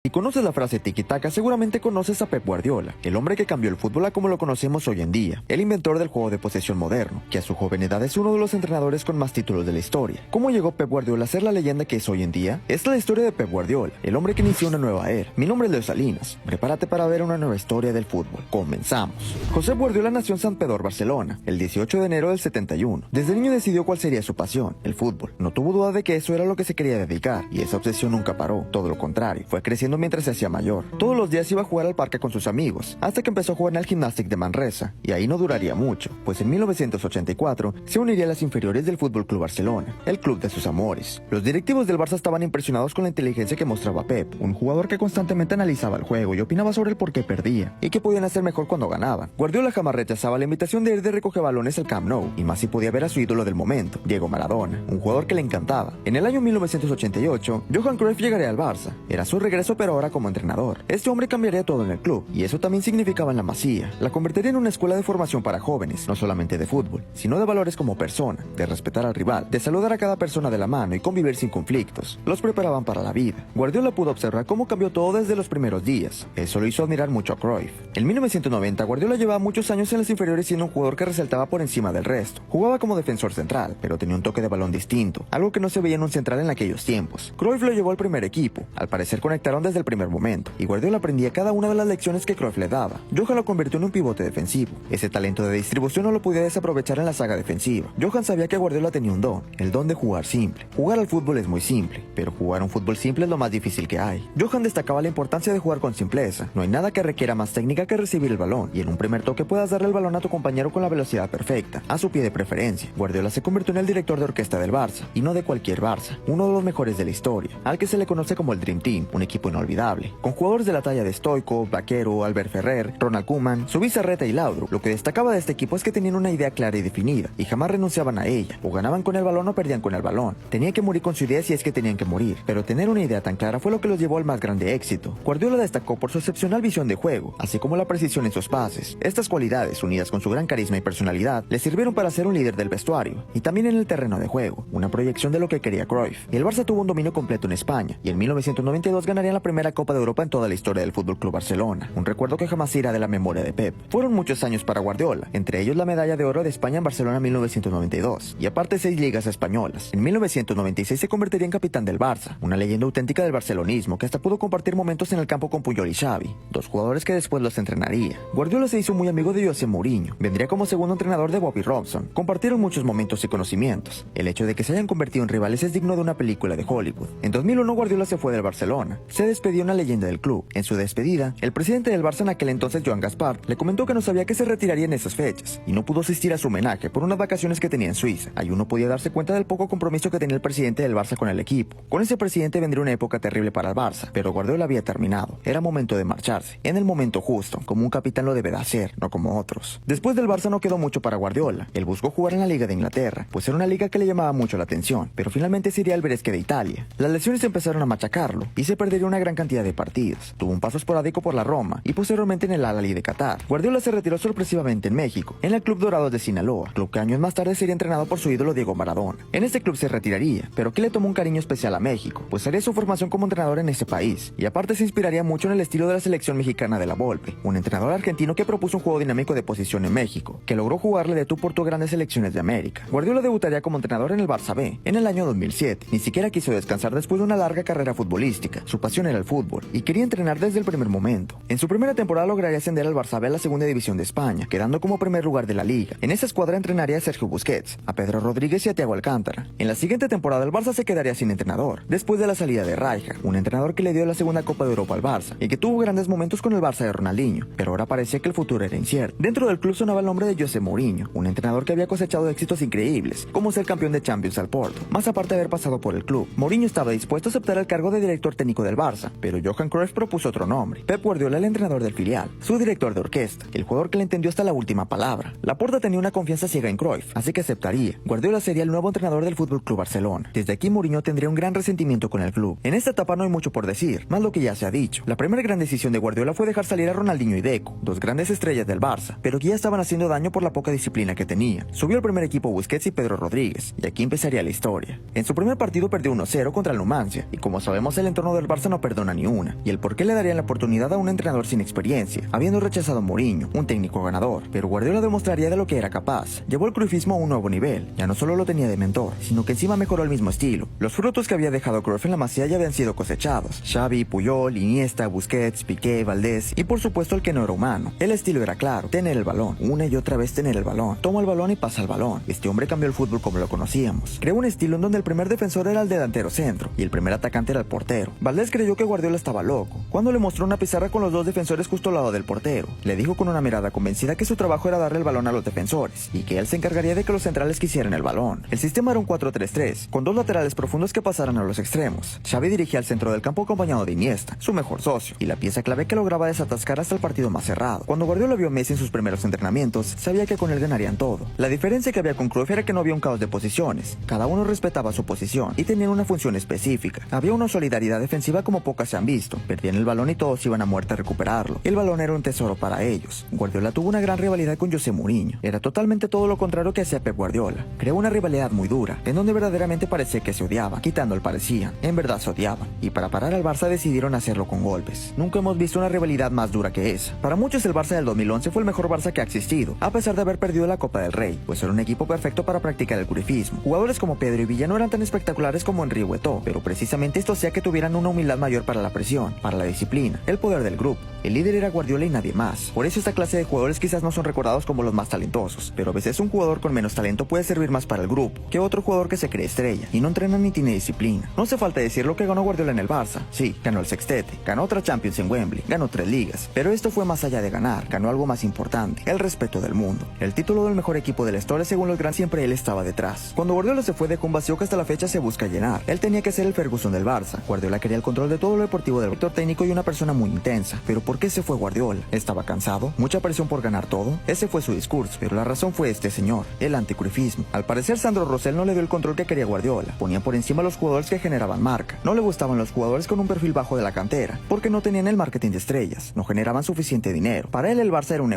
Si conoces la frase tiki-taka, seguramente conoces a Pep Guardiola, el hombre que cambió el fútbol a como lo conocemos hoy en día, el inventor del juego de posesión moderno, que a su joven edad es uno de los entrenadores con más títulos de la historia. ¿Cómo llegó Pep Guardiola a ser la leyenda que es hoy en día? Esta es la historia de Pep Guardiola, el hombre que inició una nueva era. Mi nombre es Leo Salinas, prepárate para ver una nueva historia del fútbol. Comenzamos. Josep Guardiola nació en Sant Pedor, Barcelona, el 18 de enero del 71. Desde niño decidió cuál sería su pasión, el fútbol. No tuvo duda de que eso era lo que se quería dedicar, y esa obsesión nunca paró, todo lo contrario, fue creciendo mientras se hacía mayor. Todos los días iba a jugar al parque con sus amigos, hasta que empezó a jugar en el Gimnàstic de Manresa, y ahí no duraría mucho, pues en 1984 se uniría a las inferiores del Fútbol Club Barcelona, el club de sus amores. Los directivos del Barça estaban impresionados con la inteligencia que mostraba Pep, un jugador que constantemente analizaba el juego y opinaba sobre el por qué perdía, y que podían hacer mejor cuando ganaban. Guardiola jamás rechazaba la invitación de ir de recogebalones al Camp Nou, y más si podía ver a su ídolo del momento, Diego Maradona, un jugador que le encantaba. En el año 1988, Johan Cruyff llegaría al Barça. Era su regreso, pero ahora como entrenador. Este hombre cambiaría todo en el club, y eso también significaba en la Masía. La convertiría en una escuela de formación para jóvenes, no solamente de fútbol, sino de valores como persona, de respetar al rival, de saludar a cada persona de la mano y convivir sin conflictos. Los preparaban para la vida. Guardiola pudo observar cómo cambió todo desde los primeros días. Eso lo hizo admirar mucho a Cruyff. En 1990, Guardiola llevaba muchos años en las inferiores siendo un jugador que resaltaba por encima del resto. Jugaba como defensor central, pero tenía un toque de balón distinto, algo que no se veía en un central en aquellos tiempos. Cruyff lo llevó al primer equipo. Al parecer conectaron desde el primer momento, y Guardiola aprendía cada una de las lecciones que Cruyff le daba. Johan lo convirtió en un pivote defensivo. Ese talento de distribución no lo podía desaprovechar en la saga defensiva. Johan sabía que Guardiola tenía un don, el don de jugar simple. Jugar al fútbol es muy simple, pero jugar un fútbol simple es lo más difícil que hay. Johan destacaba la importancia de jugar con simpleza. No hay nada que requiera más técnica que recibir el balón, y en un primer toque puedas darle el balón a tu compañero con la velocidad perfecta, a su pie de preferencia. Guardiola se convirtió en el director de orquesta del Barça, y no de cualquier Barça, uno de los mejores de la historia, al que se le conoce como el Dream Team, un equipo inolvidable, con jugadores de la talla de Stoico, Vaquero, Albert Ferrer, Ronald Koeman, Zubizarreta y Laudrup. Lo que destacaba de este equipo es que tenían una idea clara y definida, y jamás renunciaban a ella. O ganaban con el balón o perdían con el balón. Tenían que morir con su idea si es que tenían que morir, pero tener una idea tan clara fue lo que los llevó al más grande éxito. Guardiola destacó por su excepcional visión de juego, así como la precisión en sus pases. Estas cualidades, unidas con su gran carisma y personalidad, le sirvieron para ser un líder del vestuario, y también en el terreno de juego, una proyección de lo que quería Cruyff. Y el Barça tuvo un dominio completo en España, y en 1992 ganarían la primera Copa de Europa en toda la historia del Fútbol Club Barcelona, un recuerdo que jamás irá de la memoria de Pep. Fueron muchos años para Guardiola, entre ellos la medalla de oro de España en Barcelona 1992, y aparte 6 ligas españolas. En 1996 se convertiría en capitán del Barça, una leyenda auténtica del barcelonismo que hasta pudo compartir momentos en el campo con Puyol y Xavi, dos jugadores que después los entrenaría. Guardiola se hizo muy amigo de José Mourinho, vendría como segundo entrenador de Bobby Robson, compartieron muchos momentos y conocimientos. El hecho de que se hayan convertido en rivales es digno de una película de Hollywood. En 2001 Guardiola se fue del Barcelona, se despidió una leyenda del club. En su despedida, el presidente del Barça en aquel entonces, Joan Gaspart, le comentó que no sabía que se retiraría en esas fechas, y no pudo asistir a su homenaje por unas vacaciones que tenía en Suiza. Ahí uno podía darse cuenta del poco compromiso que tenía el presidente del Barça con el equipo. Con ese presidente vendría una época terrible para el Barça, pero Guardiola había terminado. Era momento de marcharse, en el momento justo, como un capitán lo debe de hacer, no como otros. Después del Barça no quedó mucho para Guardiola. Él buscó jugar en la Liga de Inglaterra, pues era una liga que le llamaba mucho la atención, pero finalmente se iría al Brescia de Italia. Las lesiones empezaron a machacarlo, y se perdería una gran cantidad de partidos. Tuvo un paso esporádico por la Roma, y posteriormente en el Al-Ahly de Qatar. Guardiola se retiró sorpresivamente en México, en el Club Dorados de Sinaloa, club que años más tarde sería entrenado por su ídolo Diego Maradona. En este club se retiraría, pero que le tomó un cariño especial a México, pues haría su formación como entrenador en ese país, y aparte se inspiraría mucho en el estilo de la selección mexicana de la Volpe, un entrenador argentino que propuso un juego dinámico de posición en México, que logró jugarle de tú por tú a grandes selecciones de América. Guardiola debutaría como entrenador en el Barça B, en el año 2007. Ni siquiera quiso descansar después de una larga carrera futbolística. Su pasión era el fútbol, y quería entrenar desde el primer momento. En su primera temporada lograría ascender al Barça B a la segunda división de España, quedando como primer lugar de la liga. En esa escuadra entrenaría a Sergio Busquets, a Pedro Rodríguez y a Thiago Alcántara. En la siguiente temporada el Barça se quedaría sin entrenador, después de la salida de Rijkaard, un entrenador que le dio la segunda Copa de Europa al Barça, y que tuvo grandes momentos con el Barça de Ronaldinho, pero ahora parecía que el futuro era incierto. Dentro del club sonaba el nombre de José Mourinho, un entrenador que había cosechado éxitos increíbles, como ser campeón de Champions al Porto. Más aparte de haber pasado por el club, Mourinho estaba dispuesto a aceptar el cargo de director técnico del Barça, pero Johan Cruyff propuso otro nombre. Pep Guardiola, el entrenador del filial, su director de orquesta, el jugador que le entendió hasta la última palabra. Laporta tenía una confianza ciega en Cruyff, así que aceptaría. Guardiola sería el nuevo entrenador del Fútbol Club Barcelona. Desde aquí Mourinho tendría un gran resentimiento con el club. En esta etapa no hay mucho por decir, más lo que ya se ha dicho. La primera gran decisión de Guardiola fue dejar salir a Ronaldinho y Deco, dos grandes estrellas del Barça, pero que ya estaban haciendo daño por la poca disciplina que tenían. Subió al primer equipo Busquets y Pedro Rodríguez, y aquí empezaría la historia. En su primer partido perdió 1-0 contra el Numancia, y como sabemos el entorno del Barça no perdió perdona ni una, y el por qué le darían la oportunidad a un entrenador sin experiencia, habiendo rechazado a Mourinho, un técnico ganador. Pero Guardiola demostraría de lo que era capaz. Llevó el cruyffismo a un nuevo nivel. Ya no solo lo tenía de mentor, sino que encima mejoró el mismo estilo. Los frutos que había dejado Cruyff en la Masía ya habían sido cosechados. Xavi, Puyol, Iniesta, Busquets, Piqué, Valdés y por supuesto el que no era humano. El estilo era claro, tener el balón, una y otra vez tener el balón. Toma el balón y pasa el balón. Este hombre cambió el fútbol como lo conocíamos. Creó un estilo en donde el primer defensor era el delantero centro y el primer atacante era el portero. Valdés creyó que Guardiola estaba loco cuando le mostró una pizarra con los dos defensores justo al lado del portero. Le dijo con una mirada convencida que su trabajo era darle el balón a los defensores y que él se encargaría de que los centrales quisieran el balón. El sistema era un 4-3-3 con dos laterales profundos que pasaran a los extremos. Xavi dirigía al centro del campo acompañado de Iniesta, su mejor socio, y la pieza clave que lograba desatascar hasta el partido más cerrado. Cuando Guardiola vio a Messi en sus primeros entrenamientos, sabía que con él ganarían todo. La diferencia que había con Cruyff era que no había un caos de posiciones. Cada uno respetaba su posición y tenían una función específica. Había una solidaridad defensiva como pocas se han visto. Perdían el balón y todos iban a muerte a recuperarlo. El balón era un tesoro para ellos. Guardiola tuvo una gran rivalidad con José Mourinho. Era totalmente todo lo contrario que hacía Pep Guardiola. Creó una rivalidad muy dura, en donde verdaderamente parecía que se odiaban, quitando el parecían. En verdad se odiaban. Y para parar al Barça decidieron hacerlo con golpes. Nunca hemos visto una rivalidad más dura que esa. Para muchos el Barça del 2011 fue el mejor Barça que ha existido, a pesar de haber perdido la Copa del Rey, pues era un equipo perfecto para practicar el cruyffismo. Jugadores como Pedro y Villa no eran tan espectaculares como Henry o Eto'o, pero precisamente esto hacía que tuvieran una humildad mayor para la presión, para la disciplina, el poder del grupo. El líder era Guardiola y nadie más. Por eso esta clase de jugadores quizás no son recordados como los más talentosos, pero a veces un jugador con menos talento puede servir más para el grupo que otro jugador que se cree estrella y no entrena ni tiene disciplina. No hace falta decir lo que ganó Guardiola en el Barça. Sí, ganó el sextete, ganó otra Champions en Wembley, ganó 3 ligas, pero esto fue más allá de ganar, ganó algo más importante, el respeto del mundo. El título del mejor equipo de la historia según los grandes, siempre él estaba detrás. Cuando Guardiola se fue dejó un vacío que hasta la fecha se busca llenar. Él tenía que ser el Ferguson del Barça. Guardiola quería el control de todo lo deportivo del director técnico y una persona muy intensa. Pero ¿por qué se fue Guardiola? ¿Estaba cansado? ¿Mucha presión por ganar todo? Ese fue su discurso, pero la razón fue este señor, el anticruyfismo. Al parecer Sandro Rosell no le dio el control que quería Guardiola. Ponía por encima a los jugadores que generaban marca. No le gustaban los jugadores con un perfil bajo de la cantera, porque no tenían el marketing de estrellas, no generaban suficiente dinero. Para él el Barça era un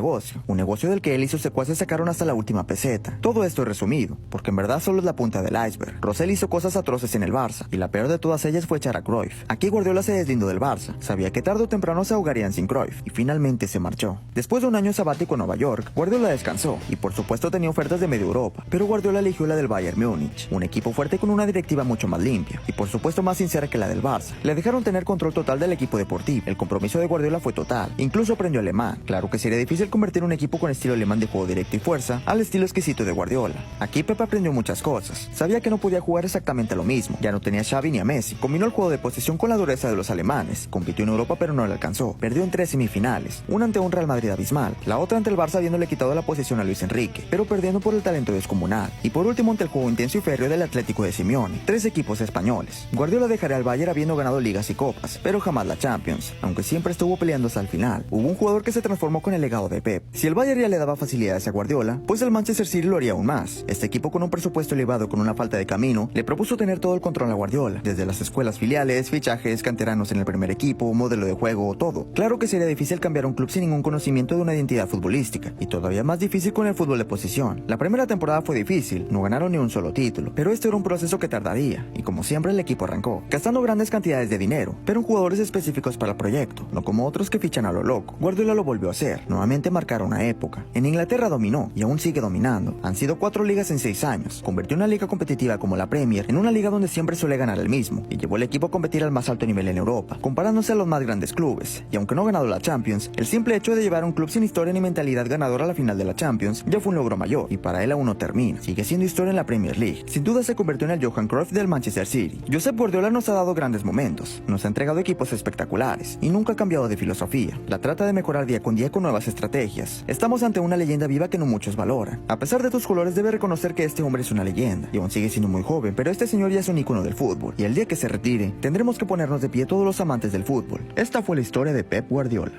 negocio del que él y sus secuaces sacaron hasta la última peseta. Todo esto es resumido, porque en verdad solo es la punta del iceberg. Rosell hizo cosas atroces en el Barça, y la peor de todas ellas fue echar a Cruyff. Aquí Guardiola se deslindó del Barça, sabía que tarde o temprano se ahogarían sin Cruyff, y finalmente se marchó. Después de un año sabático en Nueva York, Guardiola descansó, y por supuesto tenía ofertas de media Europa, pero Guardiola eligió la del Bayern Múnich, un equipo fuerte con una directiva mucho más limpia, y por supuesto más sincera que la del Barça. Le dejaron tener control total del equipo deportivo. El compromiso de Guardiola fue total, incluso aprendió alemán. Claro que sería difícil convertir un equipo con estilo alemán de juego directo y fuerza al estilo exquisito de Guardiola. Aquí Pep aprendió muchas cosas. Sabía que no podía jugar exactamente lo mismo, ya no tenía a Xavi ni a Messi. Combinó el juego de posesión con la dureza de los alemanes. Compitió en Europa pero no le alcanzó. Perdió en 3 semifinales, una ante un Real Madrid abismal, la otra ante el Barça habiéndole quitado la posesión a Luis Enrique, pero perdiendo por el talento descomunal. Y por último ante el juego intenso y férreo del Atlético de Simeone. 3 equipos españoles. Guardiola dejaría al Bayern habiendo ganado ligas y copas, pero jamás la Champions, aunque siempre estuvo peleando hasta el final. Hubo un jugador que se transformó con el legado de Pep. Si el Bayern ya le daba facilidades a Guardiola, pues el Manchester City lo haría aún más. Este equipo con un presupuesto elevado con una falta de camino, le propuso tener todo el control a Guardiola, desde las escuelas filiales, fichajes, canteranos en el primer equipo, modelo de juego, todo. Claro que sería difícil cambiar un club sin ningún conocimiento de una identidad futbolística, y todavía más difícil con el fútbol de posición. La primera temporada fue difícil, no ganaron ni un solo título, pero este era un proceso que tardaría, y como siempre el equipo arrancó, gastando grandes cantidades de dinero, pero en jugadores específicos para el proyecto, no como otros que fichan a lo loco. Guardiola lo volvió a hacer, nuevamente marcaron una época. En Inglaterra dominó, y aún sigue dominando. Han sido 4 ligas en 6 años, convirtió una liga competitiva como la Premier en una liga donde siempre suele ganar el mismo, y llevó al equipo a competir al más alto nivel en Europa, comparándose a los más grandes clubes. Y aunque no ha ganado la Champions, el simple hecho de llevar a un club sin historia ni mentalidad ganadora a la final de la Champions ya fue un logro mayor, y para él aún no termina. Sigue siendo historia en la Premier League. Sin duda se convirtió en el Johan Cruyff del Manchester City. Josep Guardiola nos ha dado grandes momentos, nos ha entregado equipos espectaculares, y nunca ha cambiado de filosofía. La trata de mejorar día con día con nuevas estrategias. Estamos ante una leyenda viva que no muchos valoran. A pesar de tus colores debes reconocer que este hombre es una leyenda, y aún sigue siendo muy joven, pero este señor ya es un ícono del fútbol, y el día que se retire, tendremos que ponernos de pie todos los amantes del fútbol. Esta fue la historia de Pep Guardiola.